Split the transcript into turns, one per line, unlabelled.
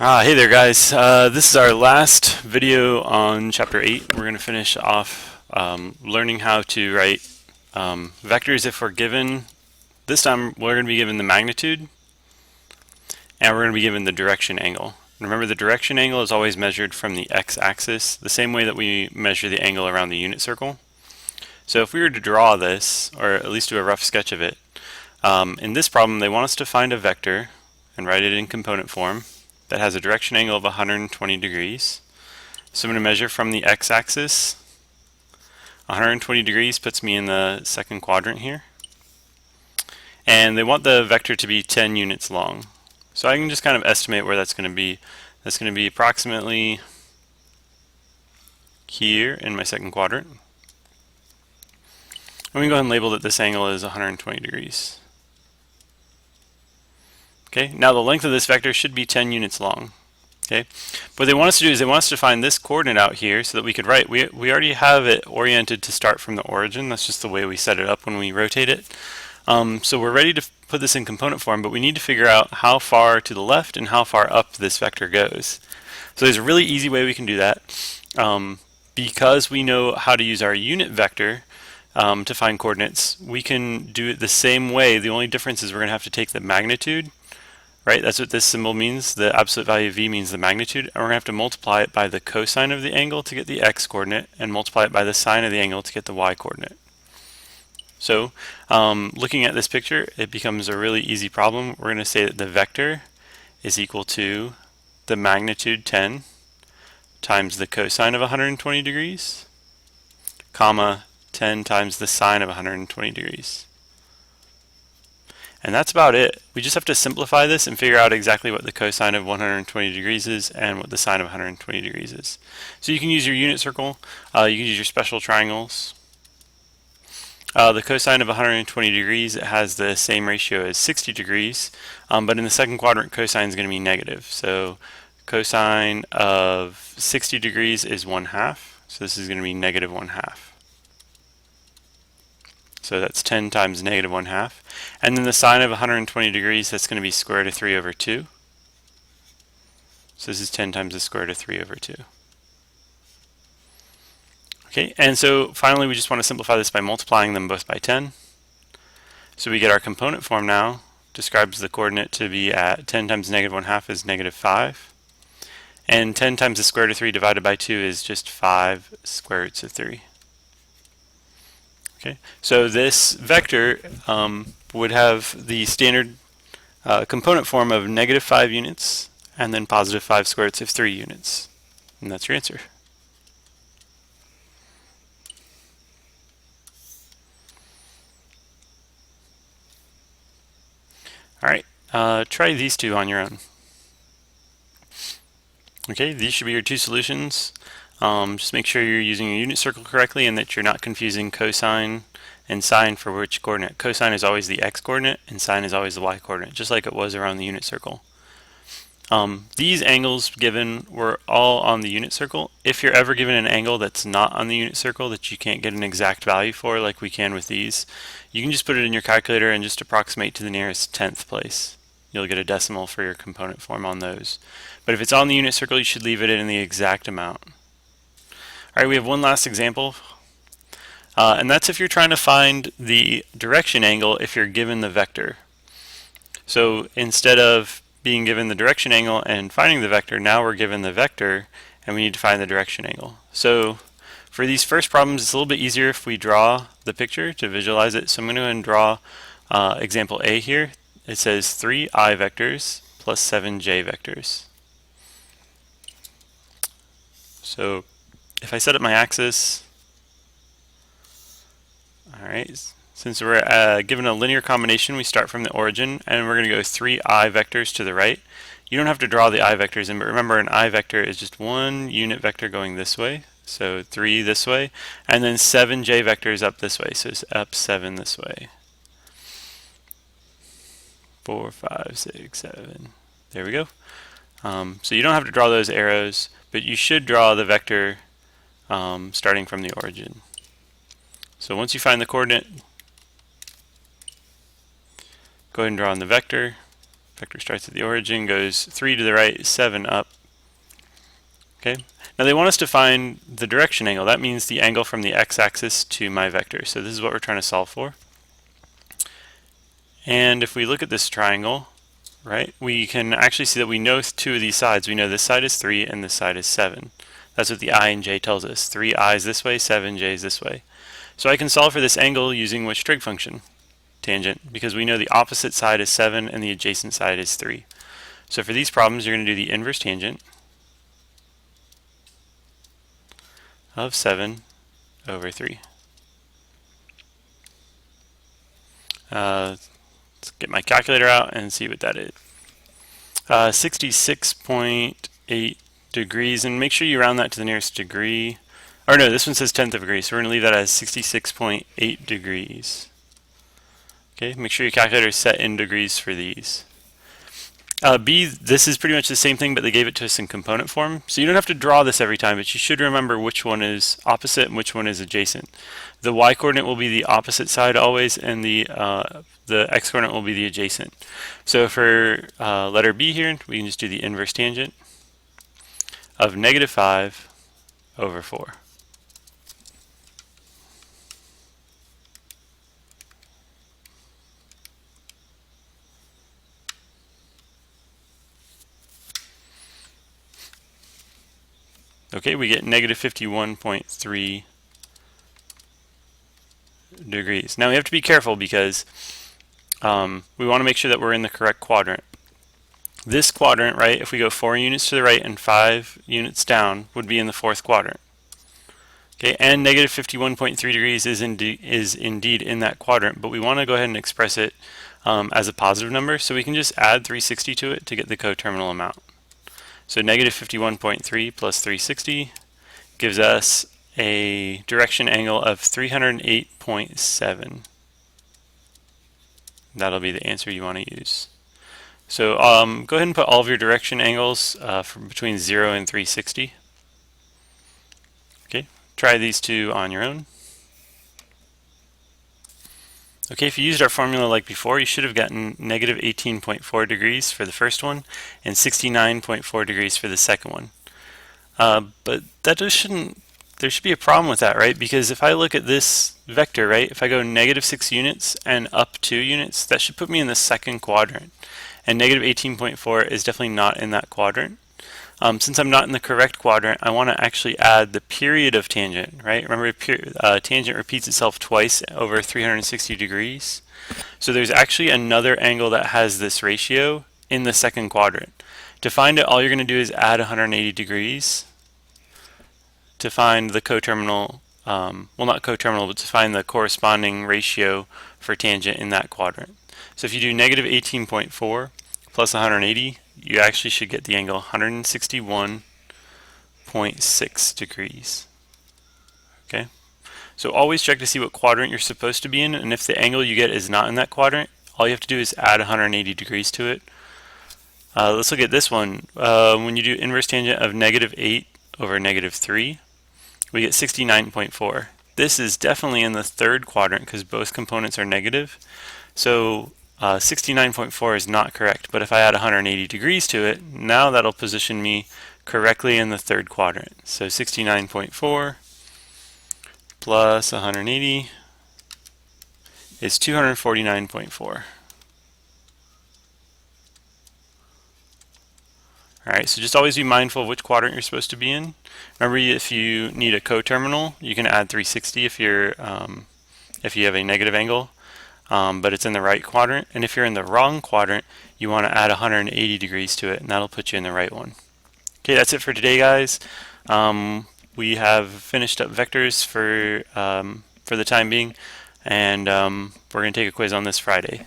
Hey there guys, this is our last video on chapter 8. We're going to finish off learning how to write vectors if we're given, this time we're going to be given the magnitude and we're going to be given the direction angle. Remember, the direction angle is always measured from the x-axis, the same way that we measure the angle around the unit circle. So if we were to draw this, or at least do a rough sketch of it, in this problem they want us to find a vector and write it in component form that has a direction angle of 120 degrees. So I'm going to measure from the x-axis. 120 degrees puts me in the second quadrant here. And they want the vector to be 10 units long. So I can just kind of estimate where that's going to be. That's going to be approximately here in my second quadrant. I'm going to go ahead and label that this angle is 120 degrees. Okay, now the length of this vector should be 10 units long. Okay, what they want us to do is they want us to find this coordinate out here so that we could write. We already have it oriented to start from the origin. That's just the way we set it up when we rotate it. So we're ready to put this in component form, but we need to figure out how far to the left and how far up this vector goes. So there's a really easy way we can do that. Because we know how to use our unit vector to find coordinates, we can do it the same way. The only difference is we're going to have to take the magnitude. Right, that's what this symbol means. The absolute value of v means the magnitude, and we're going to have to multiply it by the cosine of the angle to get the x coordinate, and multiply it by the sine of the angle to get the y coordinate. So, looking at this picture, it becomes a really easy problem. We're going to say that the vector is equal to the magnitude 10 times the cosine of 120 degrees, comma 10 times the sine of 120 degrees. And that's about it. We just have to simplify this and figure out exactly what the cosine of 120 degrees is and what the sine of 120 degrees is. So you can use your unit circle, you can use your special triangles. The cosine of 120 degrees, it has the same ratio as 60 degrees, but in the second quadrant cosine is going to be negative. So cosine of 60 degrees is 1/2, so this is going to be negative 1/2. So that's 10 times negative 1/2. And then the sine of 120 degrees, that's going to be square root of 3 over 2. So this is 10 times the square root of 3 over 2. Okay, and so finally we just want to simplify this by multiplying them both by 10. So we get our component form now, describes the coordinate to be at 10 times negative 1/2 is negative 5. And 10 times the square root of 3 divided by 2 is just 5 square roots of 3. Okay, so this vector would have the standard component form of negative 5 units and then positive 5 square roots of 3 units. And that's your answer. Alright, try these two on your own. Okay, these should be your two solutions. Just make sure you're using your unit circle correctly and that you're not confusing cosine and sine for which coordinate. Cosine is always the x coordinate and sine is always the y coordinate, just like it was around the unit circle. These angles given were all on the unit circle. If you're ever given an angle that's not on the unit circle that you can't get an exact value for like we can with these, you can just put it in your calculator and just approximate to the nearest 10th place. You'll get a decimal for your component form on those. But if it's on the unit circle, you should leave it in the exact amount. Alright, we have one last example, and that's if you're trying to find the direction angle if you're given the vector. So instead of being given the direction angle and finding the vector, now we're given the vector and we need to find the direction angle. So for these first problems, it's a little bit easier if we draw the picture to visualize it. So I'm going to go ahead and draw example A here. It says 3 I vectors plus 7 j vectors. So if I set up my axis, alright, since we're given a linear combination, we start from the origin and we're going to go 3 I vectors to the right. You don't have to draw the I vectors in, but remember an I vector is just one unit vector going this way, so 3 this way, and then 7 j vectors up this way, so it's up 7 this way. 4, 5, 6, 7. There we go. So you don't have to draw those arrows, but you should draw the vector starting from the origin. So once you find the coordinate, go ahead and draw in the vector Vector starts at the origin, goes 3 to the right, 7 up. Okay. Now they want us to find the direction angle. That means the angle from the x-axis to my vector. So this is what we're trying to solve for. And if we look at this triangle, right, we can actually see that we know two of these sides. We know this side is 3 and this side is 7. That's what the I and j tells us. 3 i's this way, 7 j's this way. So I can solve for this angle using which trig function? Tangent, because we know the opposite side is 7 and the adjacent side is 3. So for these problems, you're going to do the inverse tangent of 7 over 3. Let's get my calculator out and see what that is. 66.8 degrees, and make sure you round that to the nearest degree. Or no, this one says 1/10 of a degree, so we're going to leave that as 66.8 degrees. Okay, make sure your calculator is set in degrees for these. B, this is pretty much the same thing, but they gave it to us in component form. So you don't have to draw this every time, but you should remember which one is opposite and which one is adjacent. The y-coordinate will be the opposite side always, and the x-coordinate will be the adjacent. So for letter B here, we can just do the inverse tangent of -5 over 4. Okay, we get -51.3 degrees. Now we have to be careful because we want to make sure that we're in the correct quadrant. This quadrant, right, if we go 4 units to the right and 5 units down, would be in the 4th quadrant. Okay, and -51.3 degrees is indeed in that quadrant, but we want to go ahead and express it as a positive number, so we can just add 360 to it to get the coterminal amount. So -51.3 plus 360 gives us a direction angle of 308.7. That'll be the answer you want to use. So go ahead and put all of your direction angles from between 0 and 360. Okay, try these two on your own. Okay, if you used our formula like before, you should have gotten -18.4 degrees for the first one and 69.4 degrees for the second one. But that just shouldn't, there should be a problem with that, right? Because if I look at this vector, right, if I go -6 units and up 2 units, that should put me in the second quadrant. And -18.4 is definitely not in that quadrant. Since I'm not in the correct quadrant, I want to actually add the period of tangent, right? Remember, tangent repeats itself twice over 360 degrees. So there's actually another angle that has this ratio in the second quadrant. To find it, all you're going to do is add 180 degrees to find the coterminal, well, not coterminal, but to find the corresponding ratio for tangent in that quadrant. So if you do -18.4 plus 180, you actually should get the angle 161.6 degrees. Okay, so always check to see what quadrant you're supposed to be in, and if the angle you get is not in that quadrant, all you have to do is add 180 degrees to it. Let's look at this one. When you do inverse tangent of -8 over -3, we get 69.4. This is definitely in the third quadrant because both components are negative. So 69.4 is not correct, but if I add 180 degrees to it, now that'll position me correctly in the third quadrant. So 69.4 plus 180 is 249.4. Alright, so just always be mindful of which quadrant you're supposed to be in. Remember, if you need a coterminal, you can add 360 if you have a negative angle. But it's in the right quadrant, and if you're in the wrong quadrant, you want to add 180 degrees to it, and that'll put you in the right one. Okay, that's it for today, guys. We have finished up vectors for the time being, and we're going to take a quiz on this Friday.